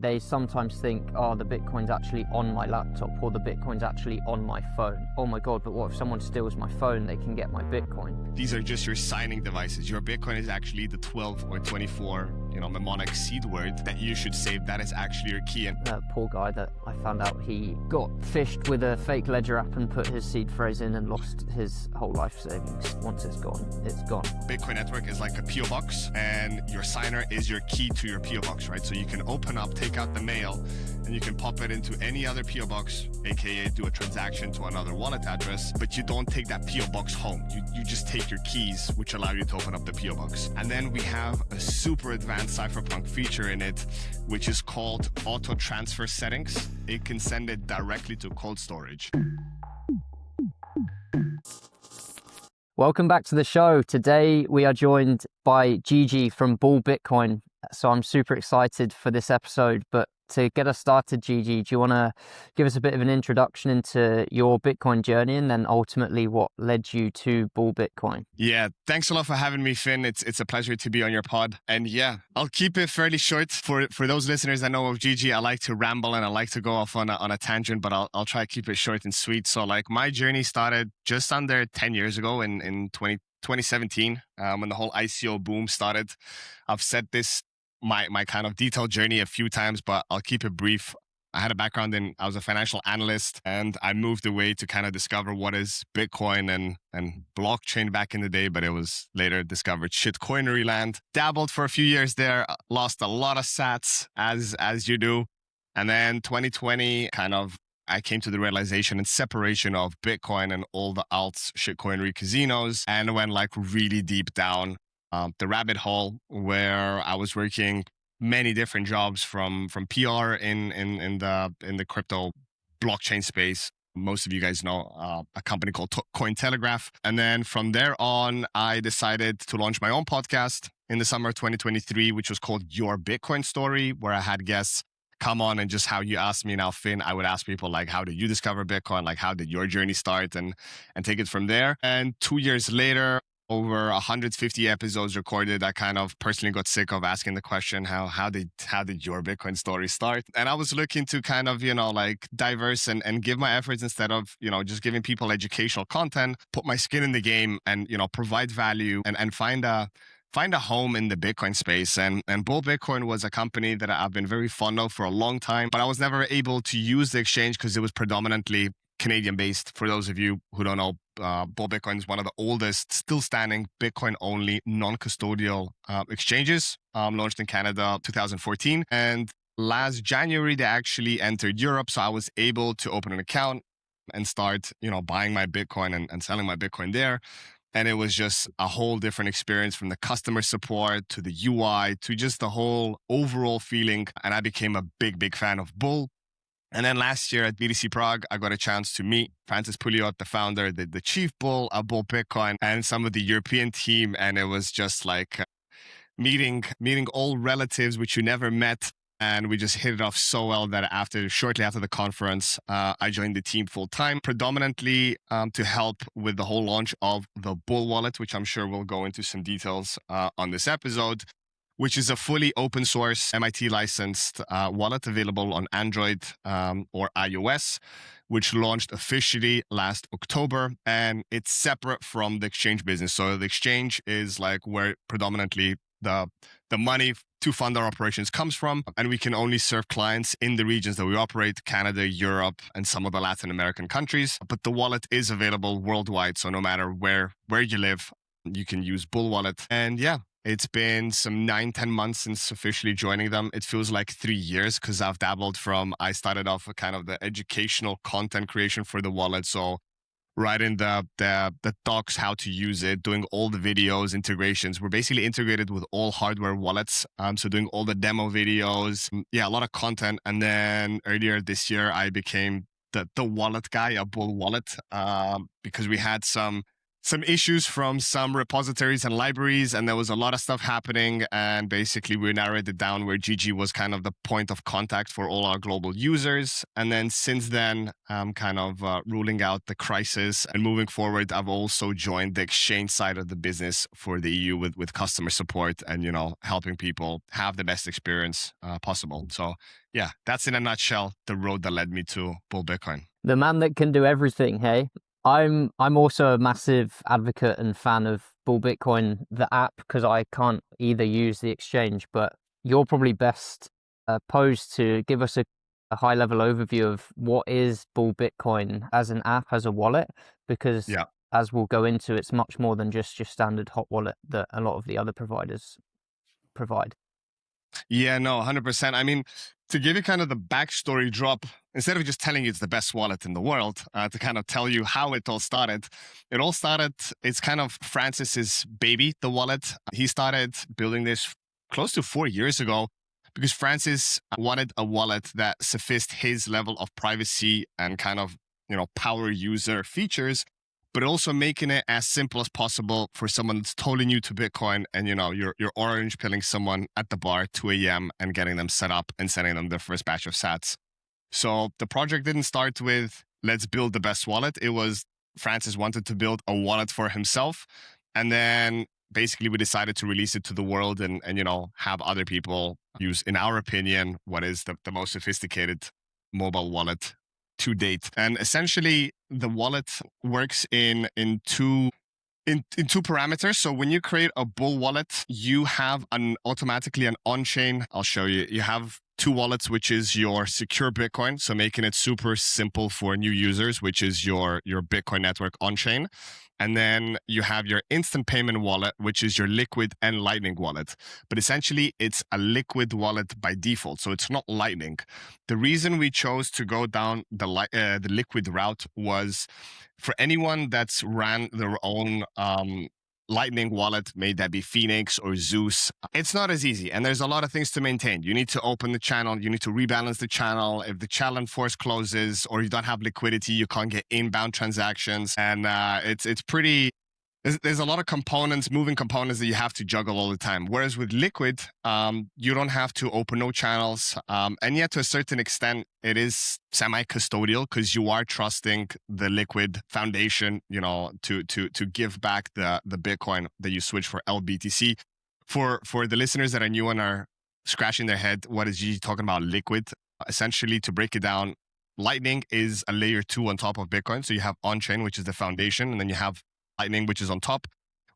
they sometimes think, oh, the Bitcoin's actually on my laptop or the Bitcoin's actually on my phone. Oh my God, but what if someone steals my phone? They can get my Bitcoin. These are just your signing devices. Your Bitcoin is actually the 12 or 24, mnemonic seed word that you should save. That is actually your key. And poor guy that I found out he got fished with a fake ledger app and put his seed phrase in and lost his whole life savings. Once it's gone, it's gone. Bitcoin network is like a PO box, and your signer is your key to your PO box, right? So you can open up, take out the mail, and you can pop it into any other PO box, aka do a transaction to another wallet address, but you don't take that PO box home. You just take your keys, which allow you to open up the PO box. And then we have a super advanced cypherpunk feature in it, which is called auto transfer settings. It can send it directly to cold storage. Welcome back to the show. Today we are joined by Gigi from Bull Bitcoin. So I'm super excited for this episode, but to get us started, Gigi, do you want to give us a bit of an introduction into your Bitcoin journey and then ultimately what led you to Bull Bitcoin? Yeah, thanks a lot for having me, Finn. It's a pleasure to be on your pod. And yeah, I'll keep it fairly short. For those listeners that know of Gigi, I like to ramble and I like to go off on a tangent, but I'll try to keep it short and sweet. So like my journey started just under 10 years ago in 2017 when the whole ICO boom started. I've said this my kind of detailed journey a few times, but I'll keep it brief. I had a background I was a financial analyst, and I moved away to kind of discover what is Bitcoin and blockchain back in the day, but it was later discovered shitcoinery land. Dabbled for a few years there, lost a lot of sats as you do. And then 2020 I came to the realization and separation of Bitcoin and all the alts, shitcoinery casinos, and went like really deep down the rabbit hole where I was working many different jobs from PR in the crypto blockchain space. Most of you guys know a company called Cointelegraph. And then from there on, I decided to launch my own podcast in the summer of 2023, which was called Your Bitcoin Story, where I had guests come on and just how you asked me now, Finn, I would ask people like, how did you discover Bitcoin? Like, how did your journey start? And take it from there. And 2 years later, over 150 episodes recorded, I kind of personally got sick of asking the question, how did your Bitcoin story start? And I was looking to kind of, like diverse and give my efforts instead of, just giving people educational content, put my skin in the game and, provide value and find a home in the Bitcoin space. And Bull Bitcoin was a company that I've been very fond of for a long time, but I was never able to use the exchange because it was predominantly Canadian based. For those of you who don't know, Bull Bitcoin is one of the oldest, still standing Bitcoin only non-custodial exchanges, launched in Canada 2014. And last January, they actually entered Europe. So I was able to open an account and start, buying my Bitcoin and selling my Bitcoin there. And it was just a whole different experience, from the customer support to the UI to just the whole overall feeling. And I became a big fan of Bull. And then last year at BTC Prague, I got a chance to meet Francis Pouliot, the founder, the chief bull of Bull Bitcoin, and some of the European team. And it was just like meeting old relatives, which you never met. And we just hit it off so well that shortly after the conference, I joined the team full time, predominantly to help with the whole launch of the Bull wallet, which I'm sure we'll go into some details on this episode, which is a fully open source MIT licensed wallet available on Android or iOS, which launched officially last October. And it's separate from the exchange business. So the exchange is like where predominantly the money to fund our operations comes from. And we can only serve clients in the regions that we operate: Canada, Europe, and some of the Latin American countries. But the wallet is available worldwide. So no matter where you live, you can use Bull Wallet. And yeah, it's been some 9-10 months since officially joining them. It feels like 3 years because I've dabbled I started off with kind of the educational content creation for the wallet. So writing the docs, how to use it, doing all the videos, integrations. We're basically integrated with all hardware wallets. So doing all the demo videos. Yeah, a lot of content. And then earlier this year, I became the wallet guy, a Bull Wallet, because we had some some issues from some repositories and libraries, and there was a lot of stuff happening. And basically, we narrowed it down where GG was kind of the point of contact for all our global users. And then since then, I'm kind of ruling out the crisis. And moving forward, I've also joined the exchange side of the business for the EU with customer support and, helping people have the best experience possible. So yeah, that's in a nutshell the road that led me to Bull Bitcoin. The man that can do everything, hey? I'm also a massive advocate and fan of Bull Bitcoin, the app, because I can't either use the exchange, but you're probably best posed to give us a high-level overview of what is Bull Bitcoin as an app, as a wallet, because as we'll go into, it's much more than just your standard hot wallet that a lot of the other providers provide. Yeah, no, 100%. I mean, to give you kind of the backstory drop, instead of just telling you it's the best wallet in the world, to kind of tell you how it all started, it's kind of Francis's baby, the wallet. He started building this close to 4 years ago because Francis wanted a wallet that sufficed his level of privacy and kind of, power user features, but also making it as simple as possible for someone that's totally new to Bitcoin and, you're orange pilling someone at the bar at 2 a.m. and getting them set up and sending them their first batch of sats. So the project didn't start with, let's build the best wallet. It was Francis wanted to build a wallet for himself. And then basically we decided to release it to the world and have other people use, in our opinion, what is the most sophisticated mobile wallet to date. And essentially the wallet works in two parameters. So when you create a Bull wallet, you have automatically an on-chain. I'll show you. You have two wallets, which is your secure Bitcoin. So making it super simple for new users, which is your Bitcoin network on-chain. And then you have your instant payment wallet, which is your Liquid and Lightning wallet. But essentially, it's a Liquid wallet by default. So it's not Lightning. The reason we chose to go down the Liquid route was for anyone that's ran their own Lightning wallet, may that be Phoenix or Zeus, it's not as easy. And there's a lot of things to maintain. You need to open the channel. You need to rebalance the channel. If the channel force closes or you don't have liquidity, you can't get inbound transactions. And it's pretty... There's a lot of components, moving components that you have to juggle all the time. Whereas with Liquid, you don't have to open no channels. And yet to a certain extent, it is semi-custodial because you are trusting the Liquid foundation, to give back the Bitcoin that you switch for LBTC. For the listeners that are new and are scratching their head, what is Gigi talking about Liquid? Essentially, to break it down, Lightning is a layer 2 on top of Bitcoin. So you have on-chain, which is the foundation, and then you have Lightning, which is on top,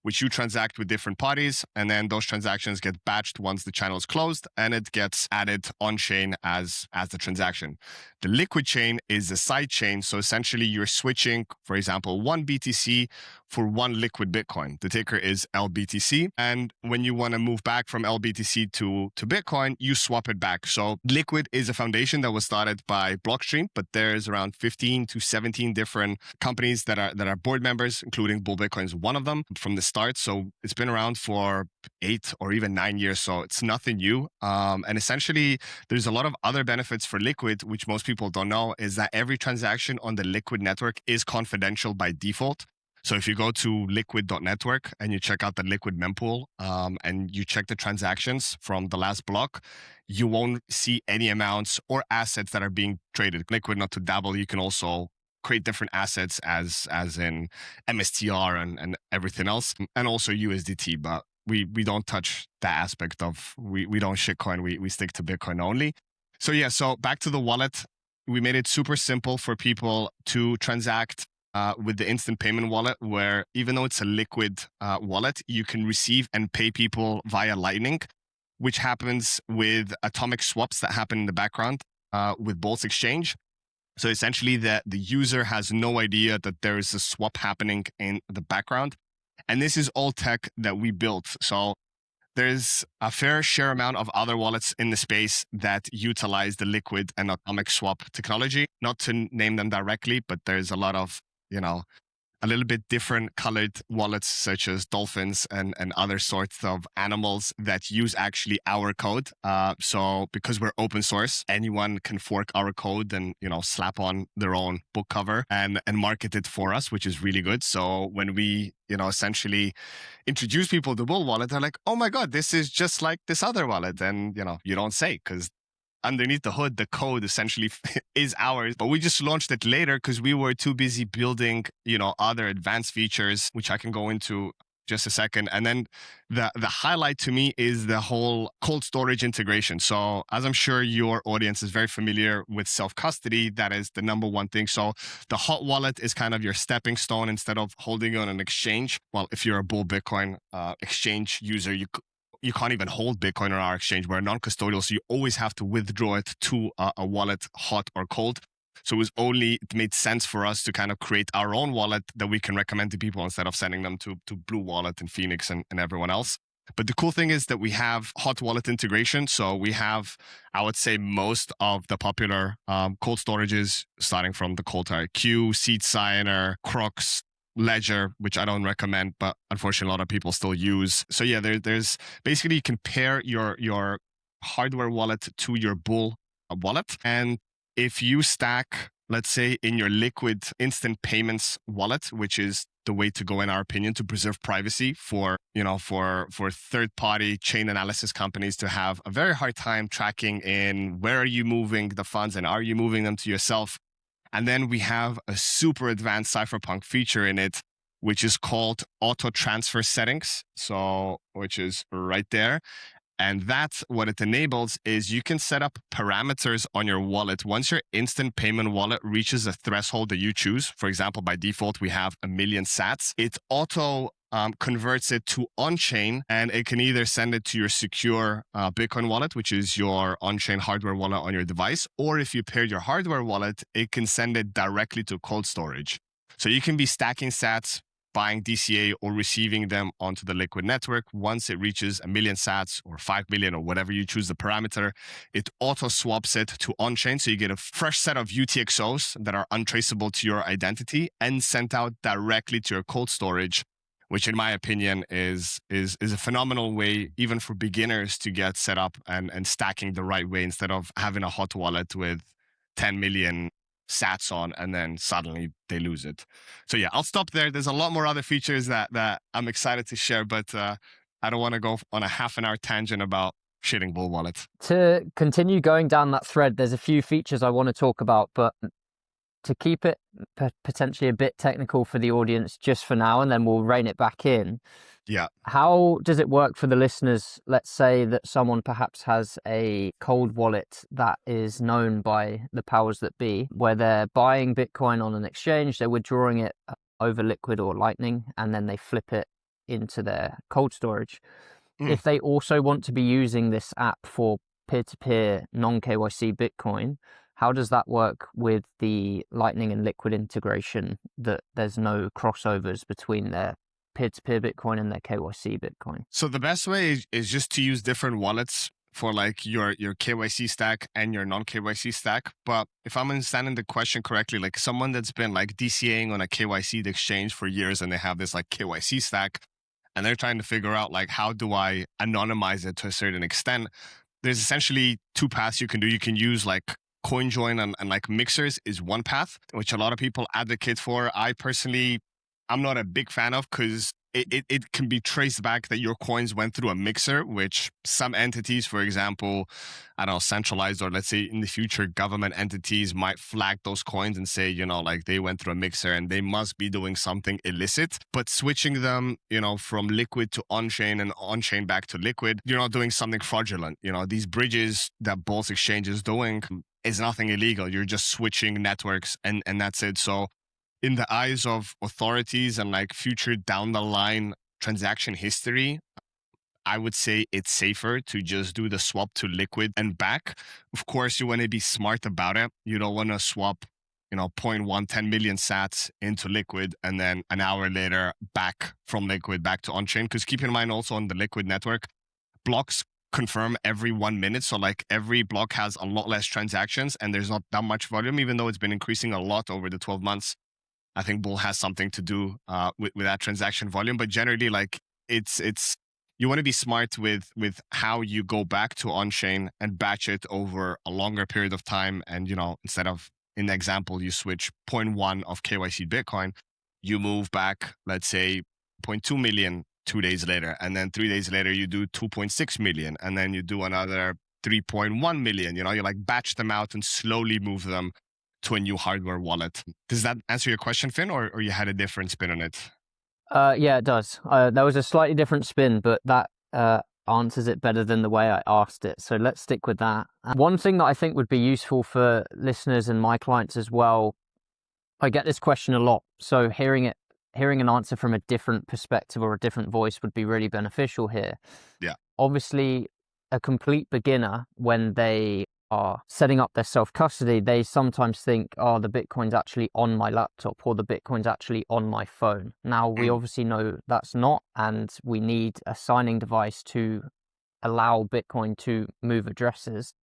which you transact with different parties. And then those transactions get batched once the channel is closed and it gets added on chain as the transaction. The Liquid chain is the side chain. So essentially you're switching, for example, one BTC for one Liquid Bitcoin. The ticker is LBTC. And when you want to move back from LBTC to Bitcoin, you swap it back. So Liquid is a foundation that was started by Blockstream, but there's around 15 to 17 different companies that are board members, including Bull Bitcoin is one of them from the start. So it's been around for 8 or even 9 years. So it's nothing new. And essentially, there's a lot of other benefits for Liquid, which most people don't know, is that every transaction on the Liquid network is confidential by default. So if you go to liquid.network and you check out the Liquid mempool and you check the transactions from the last block, you won't see any amounts or assets that are being traded. Liquid, not to dabble, you can also create different assets as in MSTR and everything else, and also USDT. But we don't touch that aspect of, we don't shitcoin, we stick to Bitcoin only. So yeah, so back to the wallet. We made it super simple for people to transact with the instant payment wallet, where even though it's a Liquid wallet, you can receive and pay people via Lightning, which happens with atomic swaps that happen in the background with Bolt's exchange. So essentially the user has no idea that there is a swap happening in the background. And this is all tech that we built. So there's a fair share amount of other wallets in the space that utilize the Liquid and atomic swap technology. Not to name them directly, but there's a lot of, a little bit different colored wallets, such as dolphins and other sorts of animals that use actually our code. So because we're open source, anyone can fork our code and, slap on their own book cover and market it for us, which is really good. So when we, essentially introduce people to Bull Wallet, they're like, oh my God, this is just like this other wallet. And, you don't say, because underneath the hood, the code essentially is ours, but we just launched it later because we were too busy building, other advanced features, which I can go into just a second. And then the highlight to me is the whole cold storage integration. So as I'm sure your audience is very familiar with self-custody, that is the number one thing. So the hot wallet is kind of your stepping stone instead of holding it on an exchange. Well, if you're a Bull Bitcoin exchange user, you can't even hold Bitcoin on our exchange. We're non-custodial, so you always have to withdraw it to a wallet, hot or cold. So it made sense for us to kind of create our own wallet that we can recommend to people instead of sending them to Blue Wallet and Phoenix and everyone else. But the cool thing is that we have hot wallet integration. So we have, I would say, most of the popular cold storages, starting from the Cold IQ, Seed Signer, Crux, Ledger, which I don't recommend, but unfortunately a lot of people still use. So yeah, there's basically you can pair your hardware wallet to your Bull wallet. And if you stack, let's say, in your Liquid instant payments wallet, which is the way to go in our opinion to preserve privacy for third-party chain analysis companies to have a very hard time tracking in where are you moving the funds and are you moving them to yourself. And then we have a super advanced cypherpunk feature in it, which is called auto transfer settings. So, which is right there. And that's what it enables is you can set up parameters on your wallet. Once your instant payment wallet reaches a threshold that you choose, for example, by default, we have 1 million sats, it auto converts it to on-chain, and it can either send it to your secure Bitcoin wallet, which is your on-chain hardware wallet on your device, or if you pair your hardware wallet, it can send it directly to cold storage. So you can be stacking sats, buying DCA, or receiving them onto the Liquid network. Once it reaches 1 million sats or 5 million or whatever you choose the parameter, it auto swaps it to on-chain. So you get a fresh set of UTXOs that are untraceable to your identity and sent out directly to your cold storage, which in my opinion is a phenomenal way, even for beginners, to get set up and stacking the right way instead of having a hot wallet with 10 million sats on and then suddenly they lose it. So yeah, I'll stop there. There's a lot more other features that I'm excited to share, but I don't want to go on a half an hour tangent about shitting Bull Wallet. To continue going down that thread, there's a few features I want to talk about, but to keep it potentially a bit technical for the audience just for now, and then we'll rein it back in. Yeah. How does it work for the listeners? Let's say that someone perhaps has a cold wallet that is known by the powers that be, where they're buying Bitcoin on an exchange, they're withdrawing it over Liquid or Lightning, and then they flip it into their cold storage. If they also want to be using this app for peer-to-peer non-KYC Bitcoin, how does that work with the Lightning and Liquid integration, that there's no crossovers between their peer-to-peer Bitcoin and their KYC Bitcoin? So the best way is just to use different wallets for like your KYC stack and your non-KYC stack. But if I'm understanding the question correctly, like someone that's been like DCAing on a KYC exchange for years and they have this like KYC stack and they're trying to figure out like, how do I anonymize it to a certain extent? There's essentially two paths you can do. You can use like CoinJoin and like mixers is one path, which a lot of people advocate for. I personally, I'm not a big fan of, because it can be traced back that your coins went through a mixer, which some entities, for example, I don't know, centralized, or let's say in the future, government entities might flag those coins and say, like they went through a mixer and they must be doing something illicit. But switching them, from Liquid to on-chain and on-chain back to Liquid, you're not doing something fraudulent. These bridges that both exchanges doing is nothing illegal. You're just switching networks and that's it. So in the eyes of authorities and like future down the line transaction history, I would say it's safer to just do the swap to Liquid and back. Of course, you want to be smart about it. You don't want to swap, 0.1, 10 million sats into Liquid and then an hour later back from Liquid back to on-chain. Because keep in mind also on the Liquid network, blocks confirm every 1 minute. So like every block has a lot less transactions and there's not that much volume, even though it's been increasing a lot over the 12 months. I think Bull has something to do with that transaction volume. But generally, like it's you want to be smart with how you go back to on-chain and batch it over a longer period of time. And instead of, in the example, you switch zero point 0.1 of KYC Bitcoin, you move back, let's say, zero point 0.2 million 2 days later, and then 3 days later you do 2.6 million, and then you do another 3.1 million. You like batch them out and slowly move them to a new hardware wallet. Does that answer your question, Finn, or you had a different spin on it? Yeah, it does. That was a slightly different spin, but that answers it better than the way I asked it. So let's stick with that. One thing that I think would be useful for listeners and my clients as well, I get this question a lot. So hearing an answer from a different perspective or a different voice would be really beneficial here. Yeah. Obviously, a complete beginner, when they are setting up their self-custody, they sometimes think, oh, the Bitcoin's actually on my laptop or the Bitcoin's actually on my phone. Now, we obviously know that's not, and we need a signing device to allow Bitcoin to move addresses.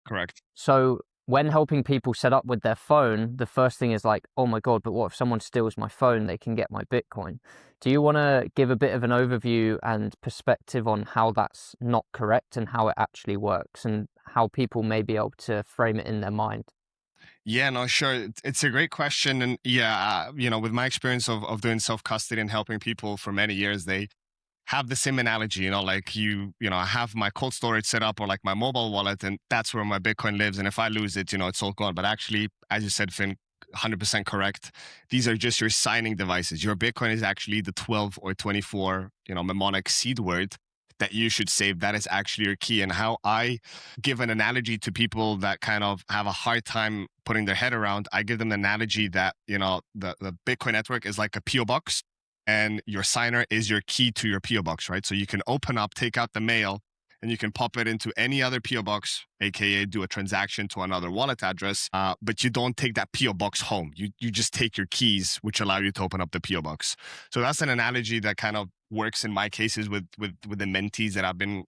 Correct. So when helping people set up with their phone, the first thing is like, oh my God, but what if someone steals my phone? They can get my Bitcoin. Do you want to give a bit of an overview and perspective on how that's not correct and how it actually works and how people may be able to frame it in their mind? Yeah, no, sure. It's a great question. And yeah, with my experience of doing self-custody and helping people for many years, they have the same analogy, like I have my cold storage set up or like my mobile wallet, and that's where my Bitcoin lives. And if I lose it, it's all gone. But actually, as you said, Finn, 100% correct. These are just your signing devices. Your Bitcoin is actually the 12 or 24, mnemonic seed word that you should save. That is actually your key. And how I give an analogy to people that kind of have a hard time putting their head around, I give them the analogy that, the Bitcoin network is like a PO box, and your signer is your key to your PO box, right? So you can open up, take out the mail, and you can pop it into any other PO box, aka do a transaction to another wallet address. But you don't take that PO box home. You just take your keys, which allow you to open up the PO box. So that's an analogy that kind of works in my cases with the mentees that I've been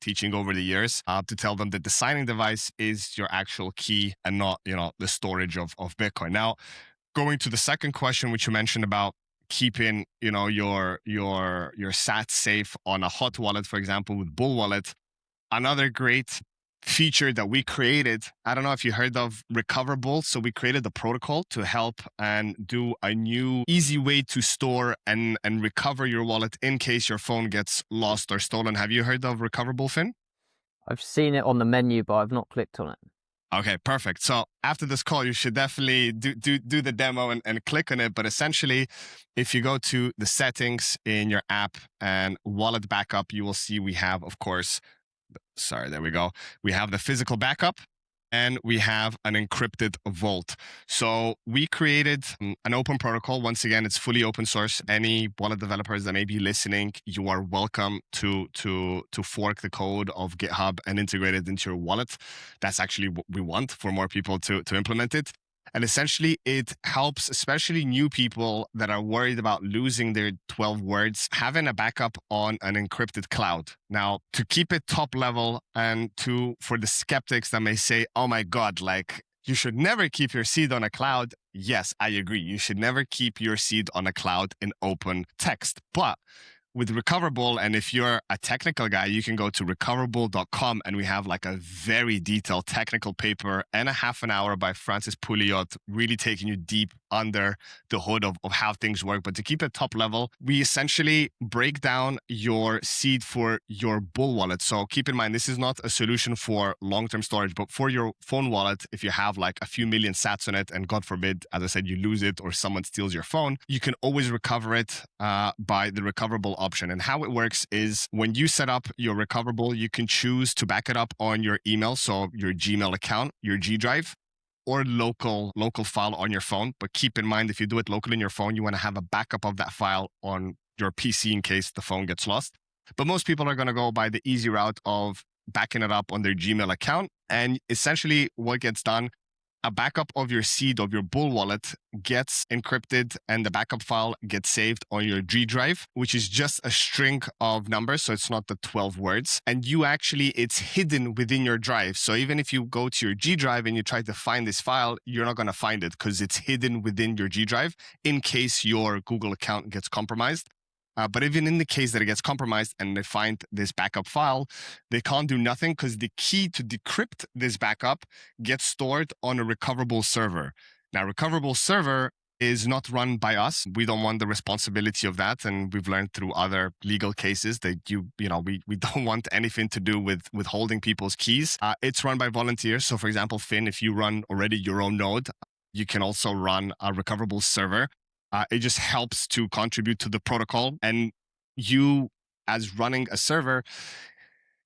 teaching over the years, to tell them that the signing device is your actual key and not the storage of Bitcoin. Now, going to the second question, which you mentioned about keeping your sats safe on a hot wallet, for example, with Bull Wallet. Another great feature that we created, I don't know if you heard of Recoverable. So we created the protocol to help and do a new easy way to store and recover your wallet in case your phone gets lost or stolen. Have you heard of Recoverable, Finn? I've seen it on the menu, but I've not clicked on it. Okay, perfect. So after this call, you should definitely do the demo and click on it. But essentially, if you go to the settings in your app and wallet backup, you will see we have, of course, there we go. We have the physical backup and we have an encrypted vault. So we created an open protocol. Once again, it's fully open source. Any wallet developers that may be listening, you are welcome to fork the code of GitHub and integrate it into your wallet. That's actually what we want, for more people to implement it. And essentially, it helps especially new people that are worried about losing their 12 words, having a backup on an encrypted cloud. Now, to keep it top level, and for the skeptics that may say, oh my God, like you should never keep your seed on a cloud. Yes, I agree. You should never keep your seed on a cloud in open text. But with Recoverable, and if you're a technical guy, you can go to recoverable.com, and we have like a very detailed technical paper and a half an hour by Francis Pouliot, really taking you deep under the hood of how things work. But to keep it top level, we essentially break down your seed for your Bull wallet. So keep in mind, this is not a solution for long-term storage, but for your phone wallet, if you have like a few million sats on it, and God forbid, as I said, you lose it or someone steals your phone, you can always recover it by the Recoverable option. And how it works is, when you set up your Recoverable, you can choose to back it up on your email, so your Gmail account, your G Drive, or local file on your phone. But keep in mind, if you do it locally in your phone, you want to have a backup of that file on your PC in case the phone gets lost. But most people are going to go by the easy route of backing it up on their Gmail account. And essentially what gets done, a backup of your seed of your Bull wallet gets encrypted and the backup file gets saved on your G drive, which is just a string of numbers. So it's not the 12 words. And it's hidden within your drive. So even if you go to your G drive and you try to find this file, you're not going to find it because it's hidden within your G drive in case your Google account gets compromised. But even in the case that it gets compromised and they find this backup file, they can't do nothing because the key to decrypt this backup gets stored on a Recoverable server. Now, Recoverable server is not run by us. We don't want the responsibility of that. And we've learned through other legal cases that we don't want anything to do with withholding people's keys. It's run by volunteers. So for example, Finn, if you run already your own node, you can also run a Recoverable server. It just helps to contribute to the protocol. And you, as running a server,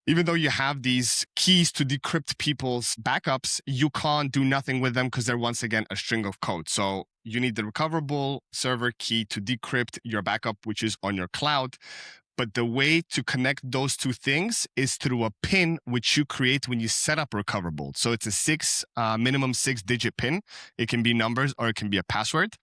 even though you have these keys to decrypt people's backups, you can't do nothing with them because they're once again a string of code. So you need the Recoverable server key to decrypt your backup, which is on your cloud. But the way to connect those two things is through a PIN, which you create when you set up Recoverable. So it's a minimum 6-digit PIN. It can be numbers or it can be a password.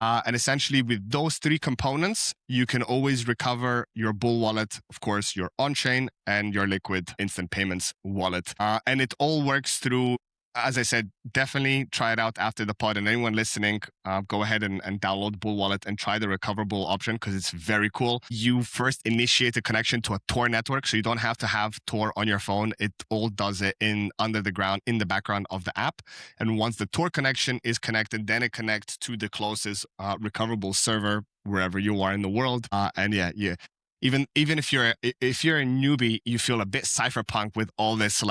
And essentially, with those three components, you can always recover your Bull wallet, of course, your on-chain and your Liquid instant payments wallet. And it all works through, as I said, definitely try it out after the pod. And anyone listening, go ahead and download Bull Wallet and try the Recoverable option because it's very cool. You first initiate a connection to a Tor network, so you don't have to have Tor on your phone. It all does it under the ground, in the background of the app. And once the Tor connection is connected, then it connects to the closest Recoverable server wherever you are in the world. Even if you're a newbie, you feel a bit cypherpunk with all this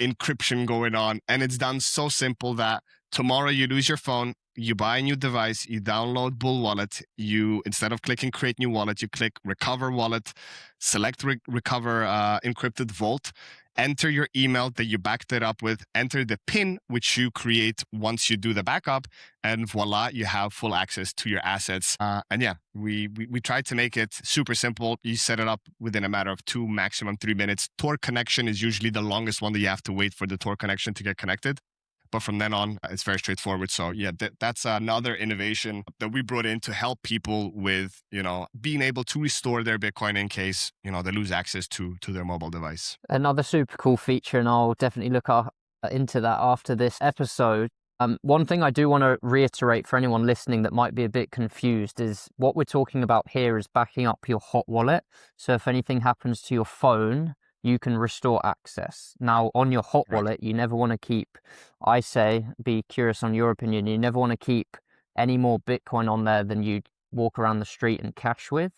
encryption going on, and it's done so simple that tomorrow you lose your phone, you buy a new device, you download Bull Wallet, you, instead of clicking create new wallet, you click recover wallet, select recover encrypted vault, enter your email that you backed it up with, enter the PIN, which you create once you do the backup, and voila, you have full access to your assets. We tried to make it super simple. You set it up within a matter of 2, maximum 3 minutes. Tor connection is usually the longest one that you have to wait for the Tor connection to get connected. But from then on, it's very straightforward. So yeah, that's another innovation that we brought in to help people with, being able to restore their Bitcoin in case, they lose access to their mobile device. Another super cool feature, and I'll definitely look into that after this episode. One thing I do want to reiterate for anyone listening that might be a bit confused is what we're talking about here is backing up your hot wallet. So if anything happens to your phone, you can restore access. Now, on your hot wallet, you never want to keep, I say, be curious on your opinion, you never want to keep any more Bitcoin on there than you'd walk around the street and cash with,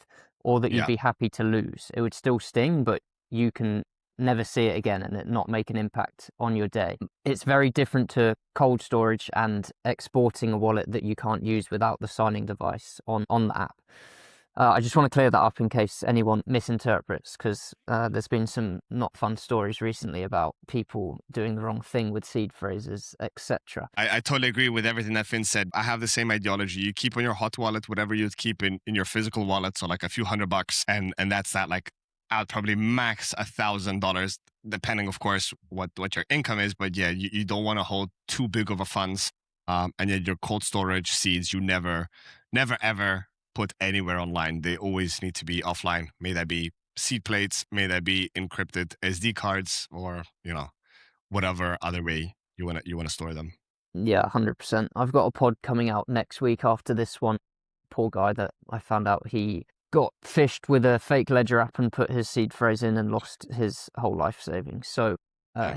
or that you'd be happy to lose. It would still sting, but you can never see it again and it not make an impact on your day. It's very different to cold storage and exporting a wallet that you can't use without the signing device on the app. I just want to clear that up in case anyone misinterprets, because there's been some not fun stories recently about people doing the wrong thing with seed phrases, etc. I totally agree with everything that Finn said. I have the same ideology. You keep on your hot wallet whatever you'd keep in your physical wallet, so like a few $100, and that's that. Like, I'd probably max $1,000, depending, of course, what your income is. But yeah, you don't want to hold too big of a funds. And yet your cold storage seeds, you never ever put anywhere online. They always need to be offline. May that be seed plates, may that be encrypted SD cards, or whatever other way you want to store them. Yeah, 100%. I've got a pod coming out next week after this one. Poor guy that I found out he got fished with a fake ledger app and put his seed phrase in and lost his whole life savings. So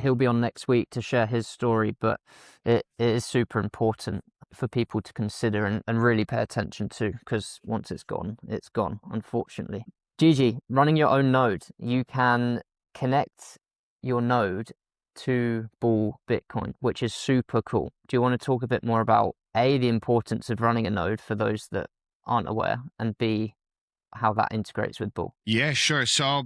he'll be on next week to share his story, but it is super important for people to consider and really pay attention to, because once it's gone, unfortunately. Gigi, running your own node, you can connect your node to Bull Bitcoin, which is super cool. Do you want to talk a bit more about A, the importance of running a node for those that aren't aware, and B, how that integrates with Bull? Yeah, sure. So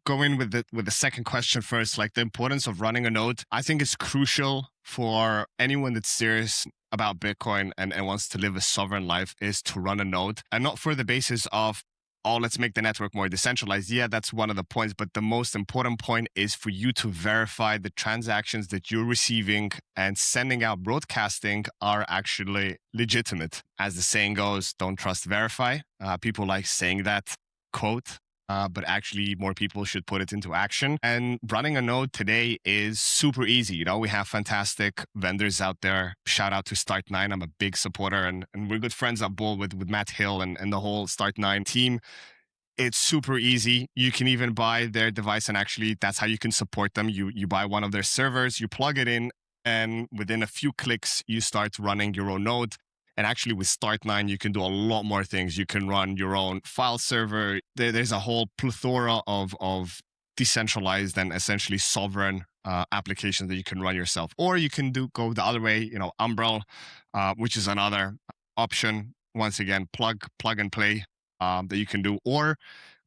going with the second question first, like the importance of running a node, I think it's crucial for anyone that's serious about Bitcoin and wants to live a sovereign life, is to run a node, and not for the basis of oh, let's make the network more decentralized. Yeah, that's one of the points. But the most important point is for you to verify the transactions that you're receiving and sending out broadcasting are actually legitimate. As the saying goes, don't trust, verify. People like saying that quote. But actually more people should put it into action. And running a node today is super easy. You know, we have fantastic vendors out there. Shout out to Start9. I'm a big supporter, and we're good friends at Bull with Matt Hill and the whole Start9 team. It's super easy. You can even buy their device, and actually that's how you can support them. You buy one of their servers, you plug it in, and within a few clicks, you start running your own node. And actually with Start9, you can do a lot more things. You can run your own file server. There's a whole plethora of decentralized and essentially sovereign applications that you can run yourself. Or you can go the other way, Umbrel, which is another option. Once again, plug and play that you can do. Or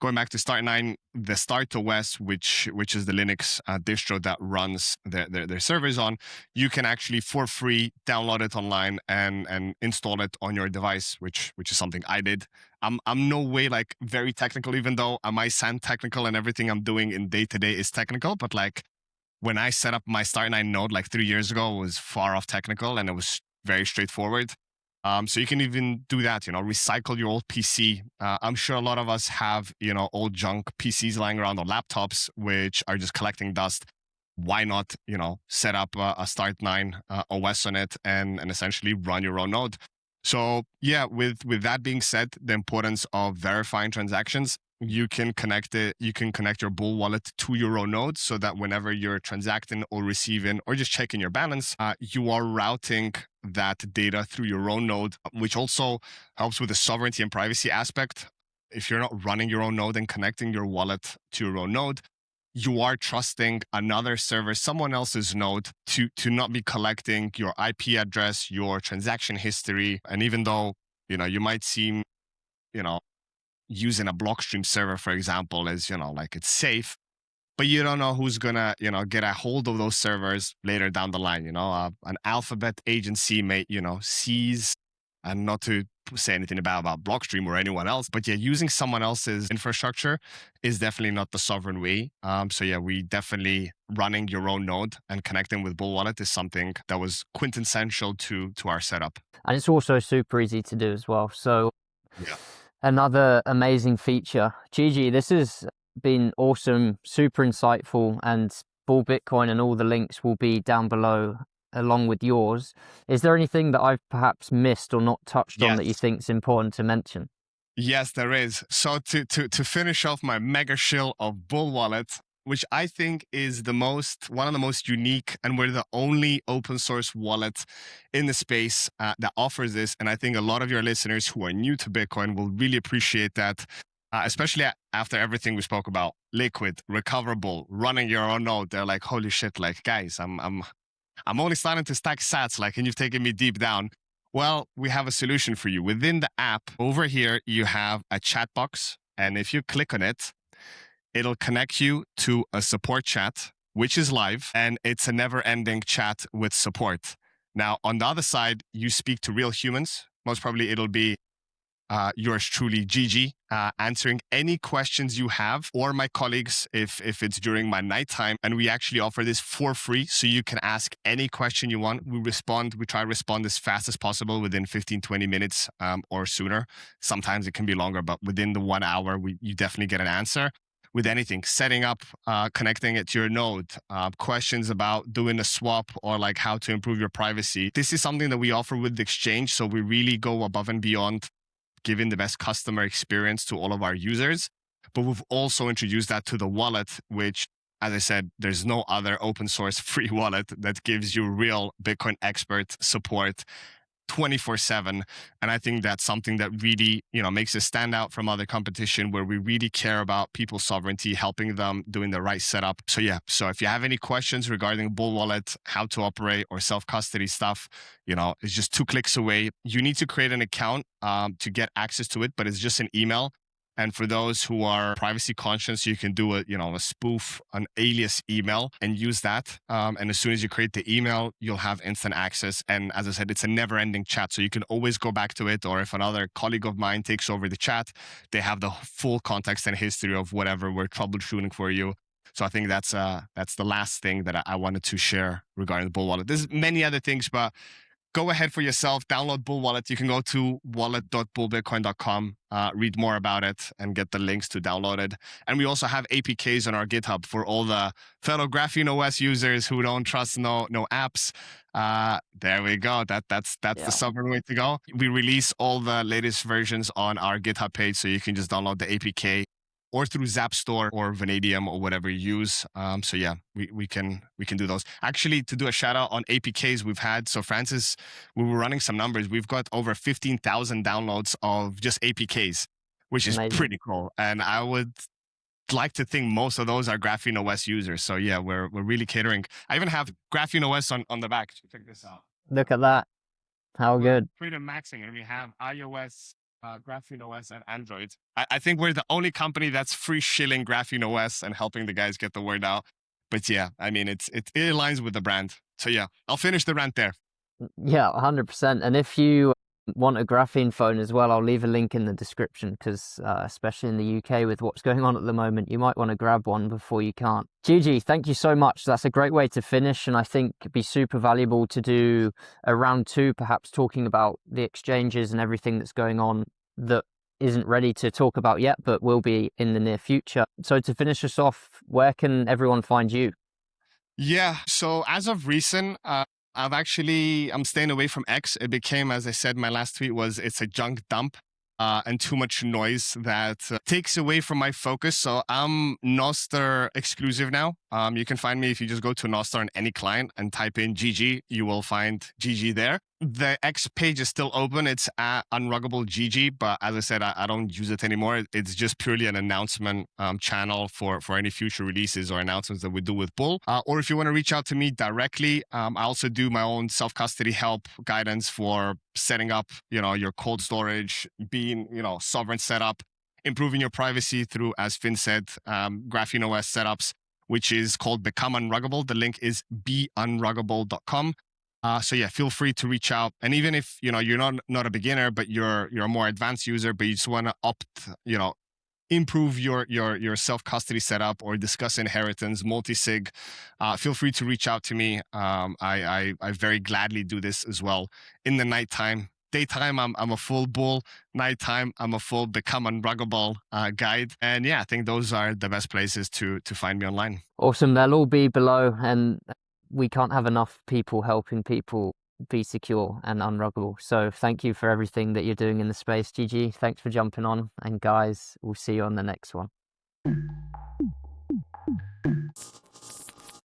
going back to Start9, the StartOS, which is the Linux distro that runs their servers on, you can actually for free download it online and install it on your device, which is something I did. I'm no way like very technical, even though I might sound technical and everything I'm doing in day-to-day is technical. But like when I set up my Start9 node like 3 years ago, it was far off technical and it was very straightforward. So you can even do that, recycle your old PC. I'm sure a lot of us have, old junk PCs lying around or laptops, which are just collecting dust. Why not, set up a Start9 OS on it and essentially run your own node? So yeah, with that being said, the importance of verifying transactions, you can connect your Bull wallet to your own node so that whenever you're transacting or receiving or just checking your balance, you are routing that data through your own node, which also helps with the sovereignty and privacy aspect. If you're not running your own node and connecting your wallet to your own node, you are trusting another server, someone else's node, to not be collecting your IP address, your transaction history. And even though, you might seem, using a Blockstream server, for example, is, like it's safe, but you don't know who's gonna, get a hold of those servers later down the line. An Alphabet agency may, seize, and not to say anything about Blockstream or anyone else, but yeah, using someone else's infrastructure is definitely not the sovereign way. So yeah, we definitely running your own node and connecting with Bull Wallet is something that was quintessential to our setup. And it's also super easy to do as well. So yeah. Another amazing feature. Gigi, this has been awesome, super insightful, and Bull Bitcoin and all the links will be down below along with yours. Is there anything that I've perhaps missed or not touched on that you think is important to mention? Yes, there is. So to finish off my mega shill of Bull Wallet, which I think is one of the most unique, and we're the only open source wallet in the space that offers this. And I think a lot of your listeners who are new to Bitcoin will really appreciate that, especially after everything we spoke about: liquid, recoverable, running your own node. They're like, holy shit, like guys, I'm only starting to stack sats, like, and you've taken me deep down. Well, we have a solution for you. Within the app over here, you have a chat box. And if you click on it, it'll connect you to a support chat, which is live, and it's a never-ending chat with support. Now, on the other side, you speak to real humans. Most probably it'll be yours truly, Gigi, answering any questions you have, or my colleagues if it's during my nighttime. And we actually offer this for free, so you can ask any question you want. We try to respond as fast as possible within 15, 20 minutes or sooner. Sometimes it can be longer, but within the 1 hour, you definitely get an answer. With anything, setting up, connecting it to your node, questions about doing a swap or like how to improve your privacy. This is something that we offer with the exchange. So we really go above and beyond giving the best customer experience to all of our users. But we've also introduced that to the wallet, which, as I said, there's no other open source free wallet that gives you real Bitcoin expert support 24/7. And I think that's something that really, makes us stand out from other competition, where we really care about people's sovereignty, helping them doing the right setup. So yeah, so if you have any questions regarding Bull Wallet, how to operate or self-custody stuff, it's just 2 clicks away. You need to create an account to get access to it, but it's just an email. And for those who are privacy conscious, you can do a spoof, an alias email, and use that. And as soon as you create the email, you'll have instant access. And as I said, it's a never-ending chat, so you can always go back to it. Or if another colleague of mine takes over the chat, they have the full context and history of whatever we're troubleshooting for you. So I think that's the last thing that I wanted to share regarding the Bull Wallet. There's many other things, but go ahead for yourself, download Bull Wallet. You can go to wallet.bullbitcoin.com, read more about it, and get the links to download it. And we also have APKs on our GitHub for all the fellow GrapheneOS users who don't trust no apps. There we go. That's the sovereign way to go. We release all the latest versions on our GitHub page, so you can just download the APK or through Zap Store or Vanadium or whatever you use. So yeah, we can do those. Actually, to do a shout out on APKs we've had. So Francis, we were running some numbers. We've got over 15,000 downloads of just APKs, which is pretty cool. And I would like to think most of those are GrapheneOS users. So yeah, we're really catering. I even have GrapheneOS on the back. Check this out. Look at that. How good. Freedom maxing, and we have iOS, GrapheneOS, and Android. I think we're the only company that's free shilling GrapheneOS and helping the guys get the word out. But yeah, I mean, it aligns with the brand. So yeah, I'll finish the rant there. Yeah, 100%. And if you want a Graphene phone as well, I'll leave a link in the description, because especially in the UK with what's going on at the moment, you might want to grab one before you can't. Gigi, thank you so much. That's a great way to finish, and I think it'd be super valuable to do a round two, perhaps talking about the exchanges and everything that's going on that isn't ready to talk about yet, but will be in the near future. So to finish us off, where can everyone find you? Yeah, so as of recent, I'm staying away from X. It became, as I said, my last tweet was, it's a junk dump and too much noise that takes away from my focus. So I'm Nostr exclusive now. You can find me if you just go to Nostr on any client and type in GG, you will find GG there. The X page is still open. It's at Unruggable GG, but as I said, I don't use it anymore. It's just purely an announcement channel for any future releases or announcements that we do with Bull. Or if you want to reach out to me directly, I also do my own self-custody help guidance for setting up, your cold storage, being, sovereign setup, improving your privacy through, as Finn said, GrapheneOS setups, which is called Become Unruggable. The link is beunruggable.com. So yeah, feel free to reach out. And even if, you're not a beginner, but you're a more advanced user, but you just want to improve your self-custody setup or discuss inheritance, multi-sig, feel free to reach out to me. I very gladly do this as well in the nighttime. Daytime, I'm a full Bull. Nighttime, I'm a full Become Unruggable guide. And yeah, I think those are the best places to find me online. Awesome. They'll all be below, and we can't have enough people helping people be secure and unruggable. So thank you for everything that you're doing in the space, Gigi. Thanks for jumping on. And guys, we'll see you on the next one.